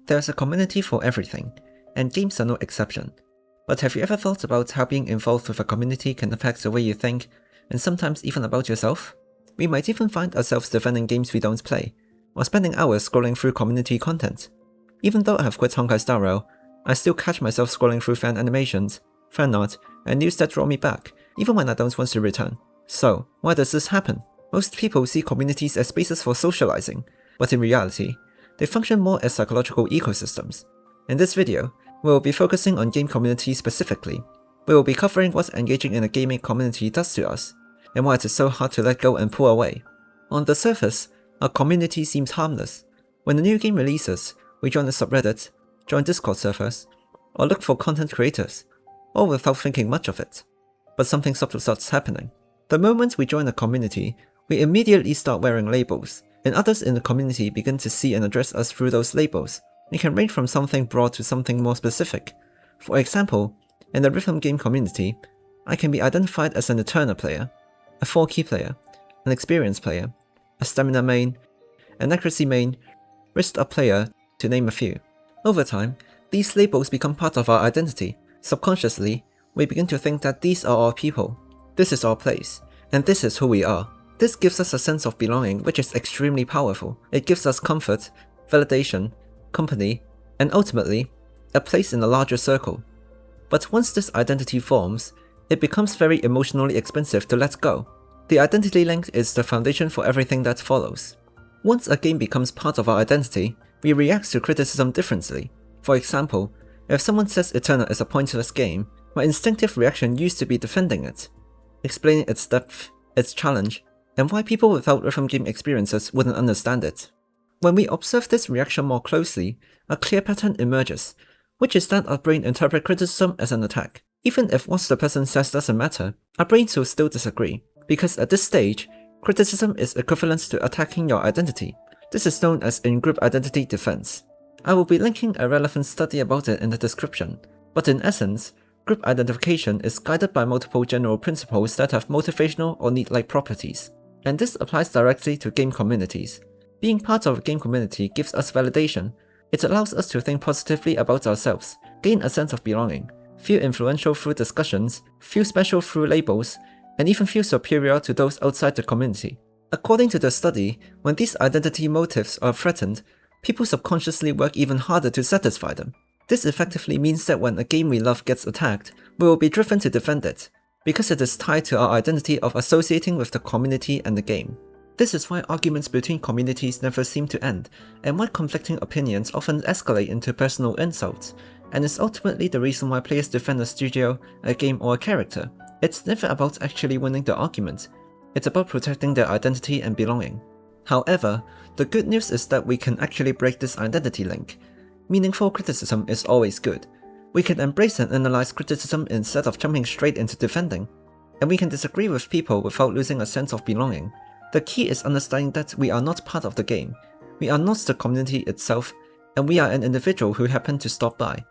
There's a community for everything, and games are no exception. But have you ever thought about how being involved with a community can affect the way you think, and sometimes even about yourself? We might even find ourselves defending games we don't play, or spending hours scrolling through community content. Even though I have quit Honkai Star Rail, I still catch myself scrolling through fan animations, fan art, and news that draw me back, even when I don't want to return. So, why does this happen? Most people see communities as spaces for socializing, but in reality, they function more as psychological ecosystems. In this video, we will be focusing on game communities specifically. We will be covering what engaging in a gaming community does to us, and why it is so hard to let go and pull away. On the surface, a community seems harmless. When a new game releases, we join a subreddit, join Discord servers, or look for content creators, all without thinking much of it. But something subtle starts happening. The moment we join a community, we immediately start wearing labels, and others in the community begin to see and address us through those labels. It can range from something broad to something more specific. For example, in the rhythm game community, I can be identified as an Eterna player, a 4-key player, an experience player, a stamina main, an accuracy main, wrist up player, to name a few. Over time, these labels become part of our identity. Subconsciously, we begin to think that these are our people, this is our place, and this is who we are. This gives us a sense of belonging which is extremely powerful. It gives us comfort, validation, company, and ultimately, a place in a larger circle. But once this identity forms, it becomes very emotionally expensive to let go. The identity link is the foundation for everything that follows. Once a game becomes part of our identity, we react to criticism differently. For example, if someone says Eterna is a pointless game, my instinctive reaction used to be defending it, explaining its depth, its challenge, and why people without rhythm game experiences wouldn't understand it. When we observe this reaction more closely, a clear pattern emerges, which is that our brain interprets criticism as an attack. Even if what the person says doesn't matter, our brains will still disagree, because at this stage, criticism is equivalent to attacking your identity. This is known as in-group identity defense. I will be linking a relevant study about it in the description, but in essence, group identification is guided by multiple general principles that have motivational or need-like properties, and this applies directly to game communities. Being part of a game community gives us validation. It allows us to think positively about ourselves, gain a sense of belonging, feel influential through discussions, feel special through labels, and even feel superior to those outside the community. According to the study, when these identity motives are threatened, people subconsciously work even harder to satisfy them. This effectively means that when a game we love gets attacked, we will be driven to defend it, because it is tied to our identity of associating with the community and the game. This is why arguments between communities never seem to end, and why conflicting opinions often escalate into personal insults, and is ultimately the reason why players defend a studio, a game, or a character. It's never about actually winning the argument, it's about protecting their identity and belonging. However, the good news is that we can actually break this identity link. Meaningful criticism is always good. We can embrace and analyze criticism instead of jumping straight into defending, and we can disagree with people without losing a sense of belonging. The key is understanding that we are not part of the game, we are not the community itself, and we are an individual who happened to stop by.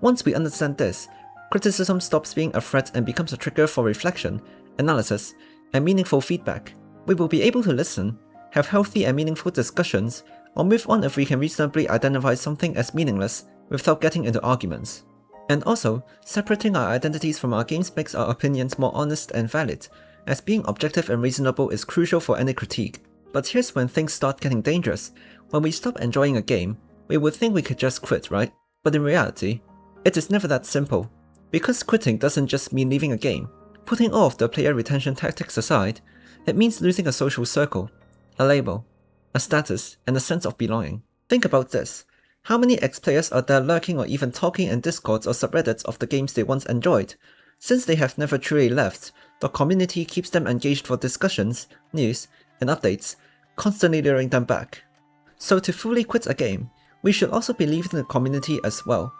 Once we understand this, criticism stops being a threat and becomes a trigger for reflection, analysis, and meaningful feedback. We will be able to listen, have healthy and meaningful discussions, or move on if we can reasonably identify something as meaningless without getting into arguments. And also, separating our identities from our games makes our opinions more honest and valid, as being objective and reasonable is crucial for any critique. But here's when things start getting dangerous. When we stop enjoying a game, we would think we could just quit, right? But in reality, it is never that simple. Because quitting doesn't just mean leaving a game. Putting all of the player retention tactics aside, it means losing a social circle, a label, a status, and a sense of belonging. Think about this. How many ex-players are there lurking or even talking in discords or subreddits of the games they once enjoyed? Since they have never truly left, the community keeps them engaged for discussions, news, and updates, constantly luring them back. So to fully quit a game, we should also be leaving the community as well.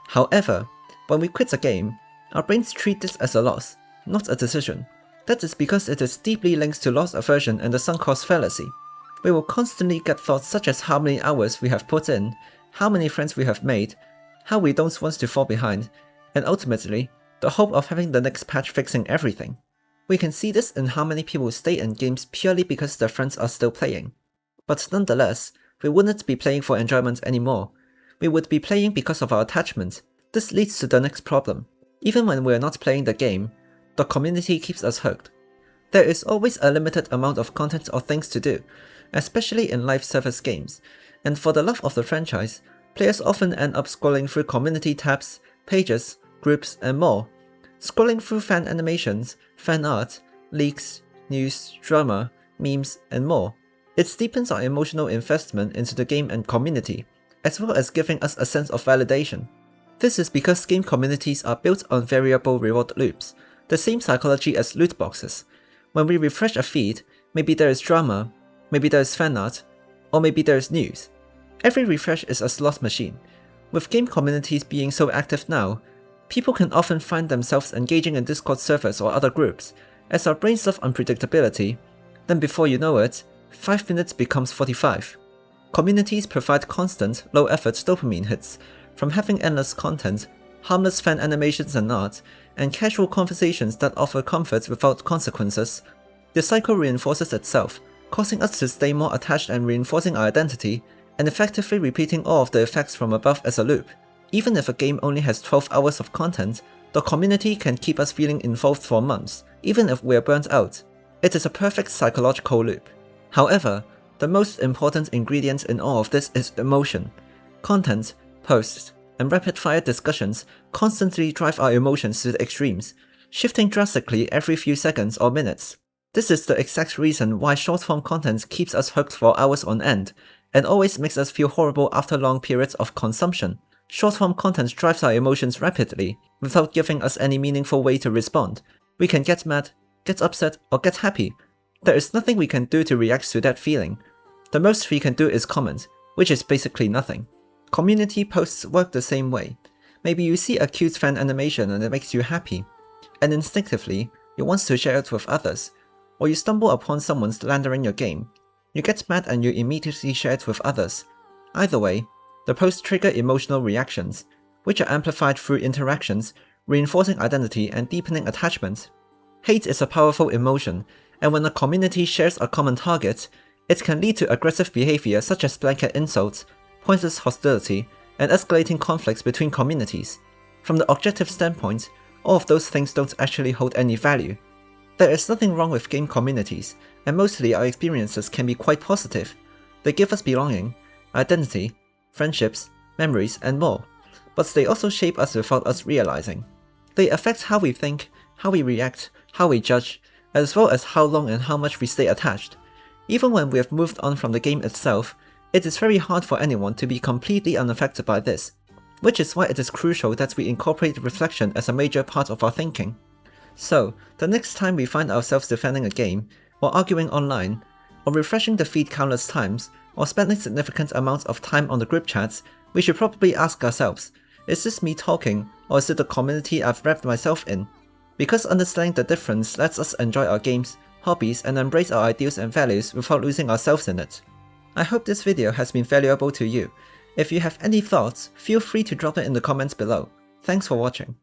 However, when we quit a game, our brains treat this as a loss, not a decision. That is because it is deeply linked to loss aversion and the sunk cost fallacy. We will constantly get thoughts such as how many hours we have put in, how many friends we have made, how we don't want to fall behind, and ultimately, the hope of having the next patch fixing everything. We can see this in how many people stay in games purely because their friends are still playing. But nonetheless, we wouldn't be playing for enjoyment anymore. We would be playing because of our attachment. This leads to the next problem. Even when we are not playing the game, the community keeps us hooked. There is always a limited amount of content or things to do, especially in live service games, and for the love of the franchise, players often end up scrolling through community tabs, pages, groups, and more. Scrolling through fan animations, fan art, leaks, news, drama, memes, and more. It deepens our emotional investment into the game and community, as well as giving us a sense of validation. This is because game communities are built on variable reward loops, the same psychology as loot boxes. When we refresh a feed, maybe there is drama, maybe there is fan art, or maybe there is news. Every refresh is a slot machine. With game communities being so active now, people can often find themselves engaging in Discord servers or other groups. As our brains love unpredictability, then before you know it, 5 minutes becomes 45. Communities provide constant, low-effort dopamine hits, from having endless content, harmless fan animations and art, and casual conversations that offer comfort without consequences. The cycle reinforces itself, causing us to stay more attached and reinforcing our identity, and effectively repeating all of the effects from above as a loop. Even if a game only has 12 hours of content, the community can keep us feeling involved for months, even if we're burnt out. It is a perfect psychological loop. However, the most important ingredient in all of this is emotion. Content, posts, and rapid-fire discussions constantly drive our emotions to the extremes, shifting drastically every few seconds or minutes. This is the exact reason why short-form content keeps us hooked for hours on end, and always makes us feel horrible after long periods of consumption. Short-form content drives our emotions rapidly, without giving us any meaningful way to respond. We can get mad, get upset, or get happy. There is nothing we can do to react to that feeling. The most we can do is comment, which is basically nothing. Community posts work the same way. Maybe you see a cute fan animation and it makes you happy, and instinctively, you want to share it with others, or you stumble upon someone slandering your game. You get mad and you immediately share it with others. Either way, the posts trigger emotional reactions, which are amplified through interactions, reinforcing identity and deepening attachment. Hate is a powerful emotion, and when a community shares a common target, it can lead to aggressive behavior such as blanket insults, pointless hostility, and escalating conflicts between communities. From the objective standpoint, all of those things don't actually hold any value. There is nothing wrong with game communities, and mostly our experiences can be quite positive. They give us belonging, identity, friendships, memories, and more, but they also shape us without us realizing. They affect how we think, how we react, how we judge, as well as how long and how much we stay attached. Even when we have moved on from the game itself, it is very hard for anyone to be completely unaffected by this, which is why it is crucial that we incorporate reflection as a major part of our thinking. So, the next time we find ourselves defending a game, or arguing online, or refreshing the feed countless times, or spending significant amounts of time on the group chats, we should probably ask ourselves, is this me talking, or is it the community I've wrapped myself in? Because understanding the difference lets us enjoy our games, hobbies, and embrace our ideals and values without losing ourselves in it. I hope this video has been valuable to you. If you have any thoughts, feel free to drop it in the comments below. Thanks for watching.